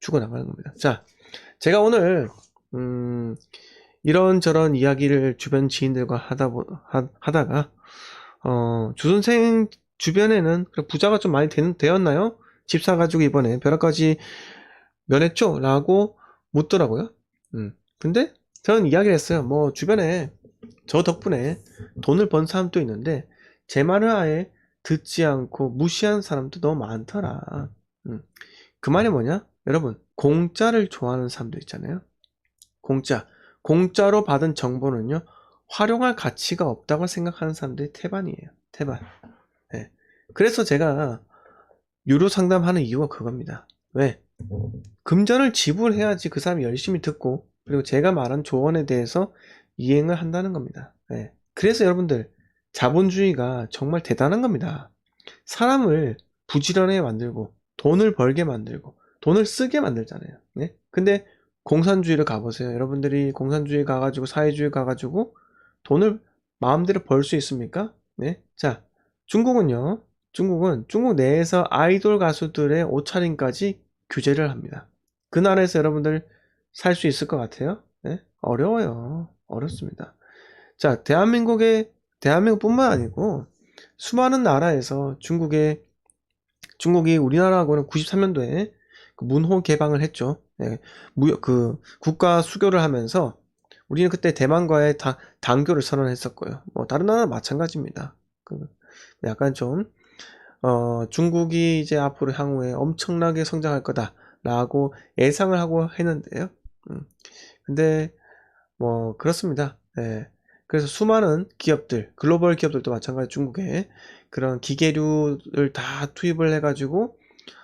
죽어나가는 겁니다. 자, 제가 오늘 이런저런 이야기를 주변 지인들과 하다가 주선생 주변에는 부자가 좀 많이 되었나요? 집 사가지고 이번에 벼락까지 면했죠? 라고 묻더라고요. 근데 저는 이야기를 했어요. 뭐 주변에 저 덕분에 돈을 번 사람도 있는데 제 말을 아예 듣지 않고 무시한 사람도 너무 많더라. 그 말이 뭐냐? 여러분, 공짜를 좋아하는 사람도 있잖아요. 공짜로 받은 정보는요, 활용할 가치가 없다고 생각하는 사람들이 태반이에요. 태반. 네. 그래서 제가 유료 상담하는 이유가 그겁니다. 왜? 금전을 지불해야지 그 사람이 열심히 듣고, 그리고 제가 말한 조언에 대해서 이행을 한다는 겁니다. 네. 그래서 여러분들, 자본주의가 정말 대단한 겁니다. 사람을 부지런하게 만들고, 돈을 벌게 만들고, 돈을 쓰게 만들잖아요. 네? 근데 공산주의를 가보세요. 여러분들이 공산주의 가가지고, 사회주의 가가지고, 돈을 마음대로 벌 수 있습니까? 네? 자, 중국은요, 중국 내에서 아이돌 가수들의 옷차림까지 규제를 합니다. 그 나라에서 여러분들 살 수 있을 것 같아요? 네? 어려워요. 어렵습니다. 자, 대한민국뿐만 아니고 수많은 나라에서 중국이 우리나라하고는 93년도에 문호 개방을 했죠. 네, 국가 수교를 하면서 우리는 그때 대만과의 단교를 선언했었고요. 뭐 다른 나라는 마찬가지입니다. 약간 좀 중국이 이제 앞으로 향후에 엄청나게 성장할 거다라고 예상을 하고 했는데요. 근데 뭐 그렇습니다. 예. 그래서 수많은 기업들, 글로벌 기업들도 마찬가지 중국에 그런 기계류를 다 투입을 해가지고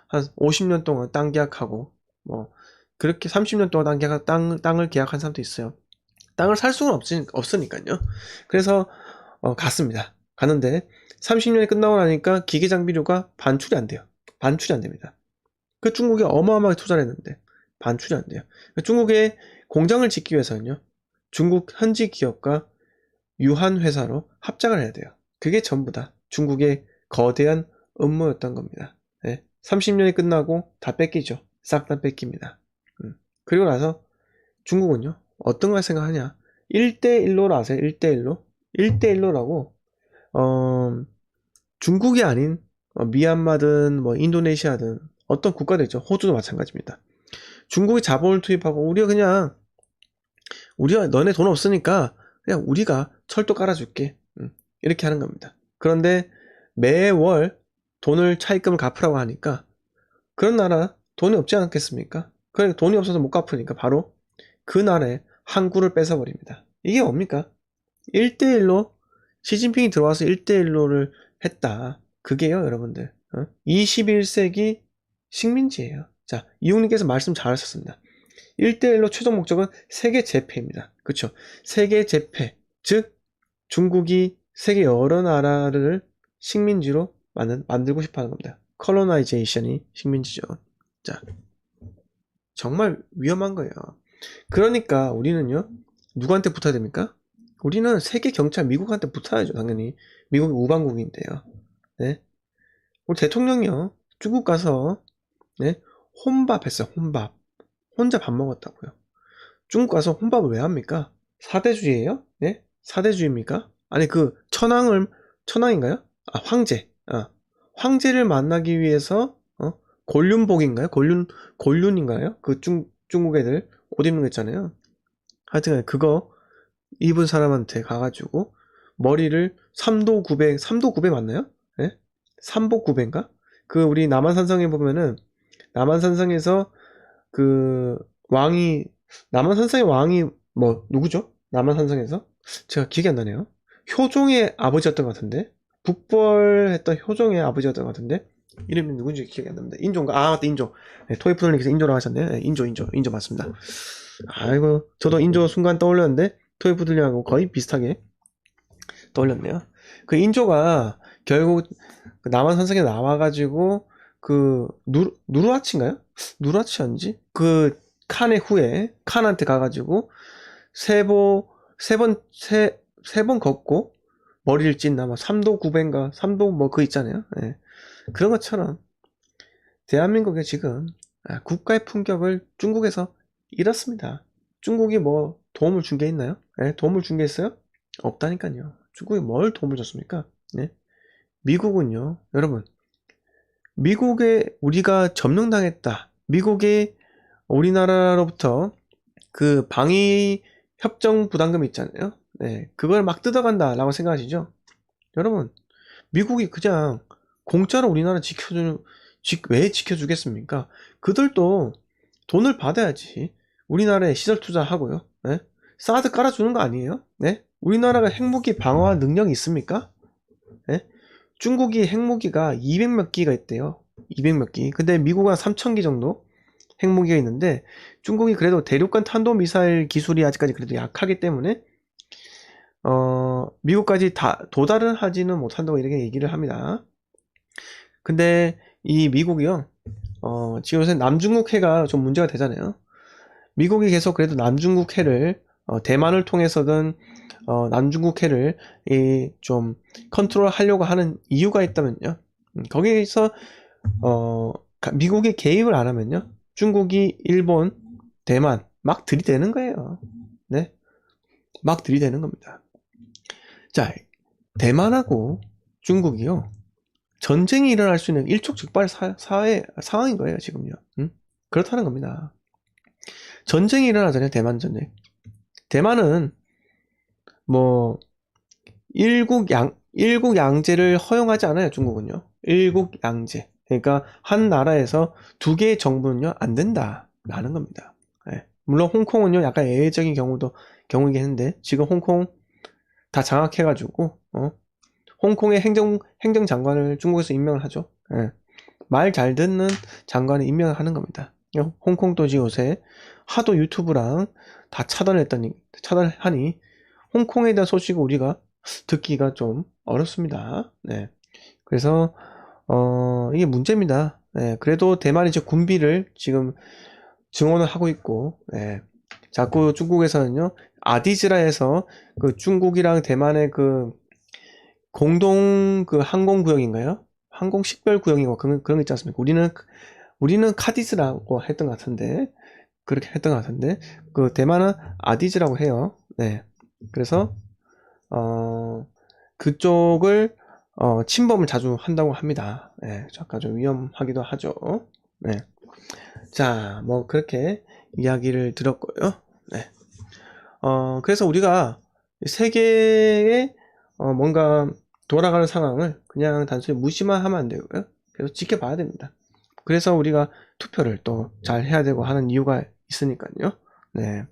한 50년 동안 땅 계약하고 뭐 그렇게 30년 동안 땅을 계약한 사람도 있어요. 땅을 살 수는 없으니까요. 그래서 갔습니다. 가는데 30년이 끝나고 나니까 기계 장비료가 반출이 안 돼요. 반출이 안 됩니다. 그 중국이 어마어마하게 투자를 했는데 반출이 안 돼요. 중국의 공장을 짓기 위해서는요. 중국 현지 기업과 유한 회사로 합작을 해야 돼요. 그게 전부 다 중국의 거대한 음모였던 겁니다. 네. 30년이 끝나고 다 뺏기죠. 싹 다 뺏깁니다. 그리고 나서 중국은요. 어떤 걸 생각하냐. 1대1로 아세요? 1대1로? 1대1로라고 중국이 아닌 미얀마든 뭐 인도네시아든 어떤 국가들 있죠. 호주도 마찬가지입니다. 중국이 자본을 투입하고 우리가 너네 돈 없으니까 그냥 우리가 철도 깔아줄게. 이렇게 하는 겁니다. 그런데 매월 돈을 차입금을 갚으라고 하니까 그런 나라 돈이 없지 않겠습니까? 그러니까 돈이 없어서 못 갚으니까 바로 그 나라의 항구를 뺏어버립니다. 이게 뭡니까? 1대1로 시진핑이 들어와서 1대1로를 했다. 그게요, 여러분들. 21세기 식민지예요. 자, 이용님께서 말씀 잘하셨습니다. 1대1로 최종 목적은 세계 재패입니다. 그쵸? 세계 재패. 즉, 중국이 세계 여러 나라를 식민지로 만들고 싶어 하는 겁니다. 컬로나이제이션이 식민지죠. 자, 정말 위험한 거예요. 그러니까 우리는요, 누구한테 붙어야 됩니까? 우리는 세계 경찰 미국한테 붙어야죠, 당연히. 미국이 우방국인데요. 네. 우리 대통령이요, 중국 가서, 네, 혼밥 했어요, 혼밥. 혼자 밥 먹었다고요. 중국 가서 혼밥을 왜 합니까? 사대주의예요? 네? 사대주의입니까? 아니 천황인가요? 아, 황제를 만나기 위해서 곤륜복인가요? 곤륜인가요? 중국 애들 옷 입는 거 있잖아요. 하여튼 그거 입은 사람한테 가가지고 머리를 삼도 구배 맞나요? 네? 삼복구배인가? 우리 남한산성에 보면은 남한산성에서 그 왕이 남한산성의 왕이 뭐 누구죠? 남한산성에서 제가 기억이 안 나네요. 효종의 아버지였던 것 같은데 북벌했던 효종의 아버지였던 것 같은데 이름이 누군지 기억이 안 납니다. 인조인가? 아 맞다, 인조. 네, 토이프로님께서 인조라고 하셨네요. 네, 인조 맞습니다. 아이고 저도 인조 순간 떠올렸는데 토이프들님하고 거의 비슷하게 떠올렸네요. 그 인조가 결국 그 남한산성에 나와가지고 누르하치인가요? 누르하치였는지? 칸의 후에 칸한테 가가지고 세 번 걷고 머리를 찢나 뭐 삼도 뭐 있잖아요. 예. 그런 것처럼 대한민국에 지금 국가의 품격을 중국에서 잃었습니다. 중국이 뭐 도움을 준 게 있나요? 도움을 준 게 있어요? 없다니까요. 중국이 뭘 도움을 줬습니까? 네? 미국은요, 여러분, 미국에 우리가 점령당했다. 미국이 우리나라로부터 그 방위 협정 부담금 있잖아요. 네, 그걸 막 뜯어간다라고 생각하시죠? 여러분, 미국이 그냥 공짜로 우리나라 왜 지켜주겠습니까? 그들도 돈을 받아야지. 우리나라에 시설 투자하고요. 네? 사드 깔아주는 거 아니에요? 네? 우리나라가 핵무기 방어할 능력이 있습니까? 네? 중국이 핵무기가 200 몇 기가 있대요. 200 몇 기. 근데 미국은 3000기 정도 핵무기가 있는데, 중국이 그래도 대륙간 탄도미사일 기술이 아직까지 그래도 약하기 때문에 미국까지 다 도달은 하지는 못한다고 이렇게 얘기를 합니다. 근데 이 미국이요, 지금 요새 남중국 해가 좀 문제가 되잖아요. 미국이 계속 그래도 남중국 해를 대만을 통해서든 남중국 해를 좀 컨트롤 하려고 하는 이유가 있다면요. 거기서 미국이 개입을 안 하면요, 중국이 일본, 대만 막 들이대는 거예요. 네, 막 들이대는 겁니다. 자, 대만하고 중국이요, 전쟁이 일어날 수 있는 일촉즉발 상황인 거예요, 지금요. 그렇다는 겁니다. 전쟁이 일어나잖아요, 대만 전쟁. 대만은 뭐 일국양제를 허용하지 않아요, 중국은요. 일국양제. 그러니까 한 나라에서 두 개의 정부는요, 안 된다라는 겁니다. 예. 물론 홍콩은요, 약간 예외적인 경우이긴 했는데, 지금 홍콩 다 장악해가지고 홍콩의 행정장관을 중국에서 임명을 하죠. 예. 말 잘 듣는 장관을 임명을 하는 겁니다. 홍콩도 지금 요새 하도 유튜브랑 다 차단하니 홍콩에 대한 소식을 우리가 듣기가 좀 어렵습니다. 네. 그래서 이게 문제입니다. 네. 그래도 대만이 이제 군비를 지금 증원을 하고 있고, 네. 자꾸 중국에서는요, 아디즈라에서 그 중국이랑 대만의 그 공동 그 항공구역인가요? 항공 식별구역이고 그런 거 있지 않습니까? 우리는 카디스라고 했던 것 같은데, 그렇게 했던 것 같은데, 그 대만은 아디즈라고 해요. 네. 그래서 그쪽을 침범을 자주 한다고 합니다. 네, 약간 좀 위험하기도 하죠. 네. 자, 뭐 그렇게 이야기를 들었고요. 네. 그래서 우리가 세계에 뭔가 돌아가는 상황을 그냥 단순히 무시만 하면 안 되고요. 계속 지켜봐야 됩니다. 그래서 우리가 투표를 또 잘 해야 되고 하는 이유가 있으니까요. 네.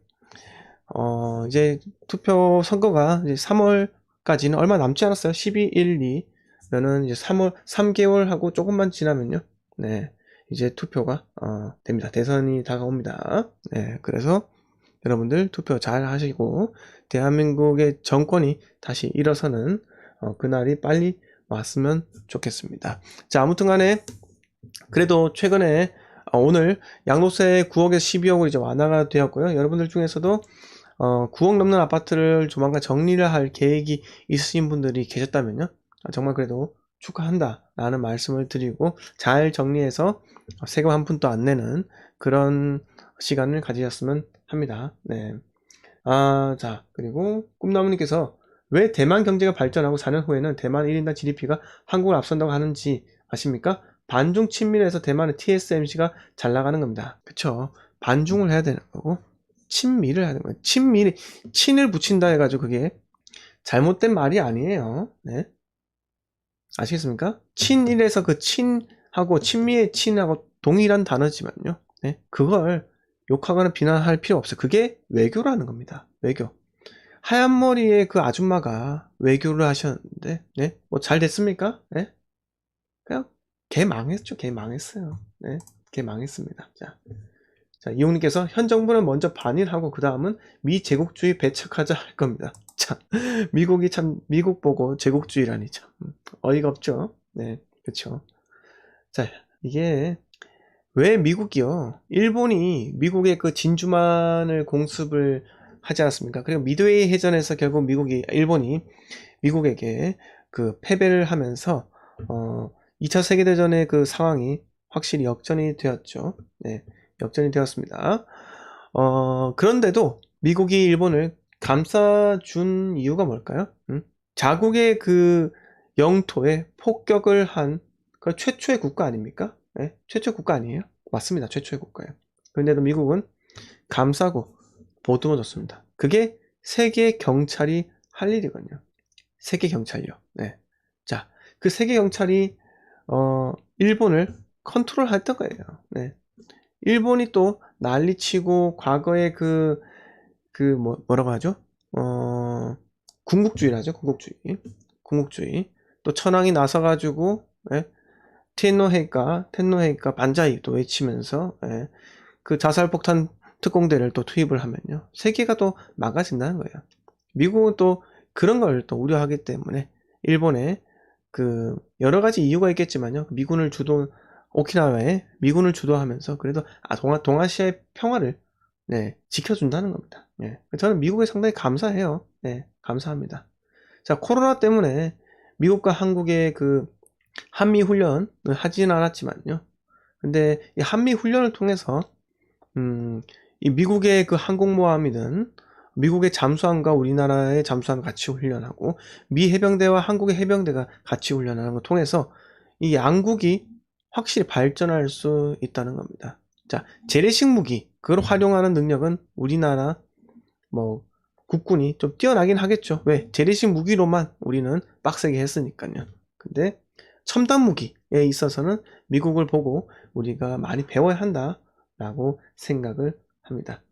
이제 투표 선거가 이제 3월까지는 얼마 남지 않았어요. 12, 1, 2면은 이제 3개월 하고 조금만 지나면요. 네. 이제 투표가 됩니다. 대선이 다가옵니다. 네. 그래서 여러분들 투표 잘 하시고 대한민국의 정권이 다시 일어서는 그날이 빨리 왔으면 좋겠습니다. 자, 아무튼 간에 그래도 최근에 오늘 양도세 9억에서 12억으로 이제 완화가 되었고요. 여러분들 중에서도 9억 넘는 아파트를 조만간 정리를 할 계획이 있으신 분들이 계셨다면요, 정말 그래도 축하한다 라는 말씀을 드리고, 잘 정리해서 세금 한 푼도 안 내는 그런 시간을 가지셨으면 합니다. 네. 자, 그리고 꿈나무님께서 왜 대만 경제가 발전하고 4년 후에는 대만 1인당 GDP가 한국을 앞선다고 하는지 아십니까? 반중 친밀해서 대만의 TSMC가 잘 나가는 겁니다. 그쵸? 반중을 해야 되는 거고 친밀을 하는 거예요. 친을 붙인다 해가지고 그게 잘못된 말이 아니에요. 네. 아시겠습니까? 친일에서 그 친하고 친미의 친하고 동일한 단어지만요. 네. 그걸 욕하거나 비난할 필요 없어요. 그게 외교라는 겁니다. 외교. 하얀 머리의 그 아줌마가 외교를 하셨는데, 네? 뭐 잘 됐습니까? 네? 그냥 개 망했죠. 개 망했어요. 네. 개 망했습니다. 자, 이용님께서 현 정부는 먼저 반일하고 그 다음은 미제국주의 배척하자 할 겁니다. 자, 미국이 참 미국 보고 제국주의라니 참 어이가 없죠. 네, 그렇죠. 자, 이게 왜 미국이요? 일본이 미국의 그 진주만을 공습을 하지 않았습니까? 그리고 미드웨이 해전에서 결국 일본이 미국에게 그 패배를 하면서 2차 세계대전의 그 상황이 확실히 역전이 되었죠. 네, 역전이 되었습니다. 그런데도 미국이 일본을 감싸준 이유가 뭘까요? 자국의 그 영토에 폭격을 한 그 최초의 국가 아닙니까? 네, 최초의 국가 아니에요? 맞습니다. 최초의 국가예요. 그런데도 미국은 감싸고 보듬어줬습니다. 그게 세계 경찰이 할 일이거든요. 세계 경찰이요. 네. 자, 그 세계 경찰이 일본을 컨트롤했던 거예요. 네. 일본이 또 난리치고 과거에 뭐라고 하죠? 군국주의라죠. 군국주의. 또 천황이 나서가지고 예? 텐노헤이카 반자이 또 외치면서 예? 그 자살폭탄 특공대를 또 투입을 하면요. 세계가 또 망가진다는 거예요. 미국은 또 그런 걸 또 우려하기 때문에 일본에 그 여러 가지 이유가 있겠지만요. 오키나와에 미군을 주도하면서 그래도 동아시아의 평화를 네, 지켜준다는 겁니다. 네, 저는 미국에 상당히 감사해요. 네, 감사합니다. 자, 코로나 때문에 미국과 한국의 그 한미 훈련을 하지는 않았지만요. 근데 이 한미 훈련을 통해서 이 미국의 그 항공모함이든 미국의 잠수함과 우리나라의 잠수함 같이 훈련하고 미 해병대와 한국의 해병대가 같이 훈련하는 걸 통해서 이 양국이 확실히 발전할 수 있다는 겁니다. 자, 재래식 무기 그걸 활용하는 능력은 우리나라 뭐 국군이 좀 뛰어나긴 하겠죠. 왜? 재래식 무기로만 우리는 빡세게 했으니까요. 근데 첨단 무기에 있어서는 미국을 보고 우리가 많이 배워야 한다라고 생각을 합니다.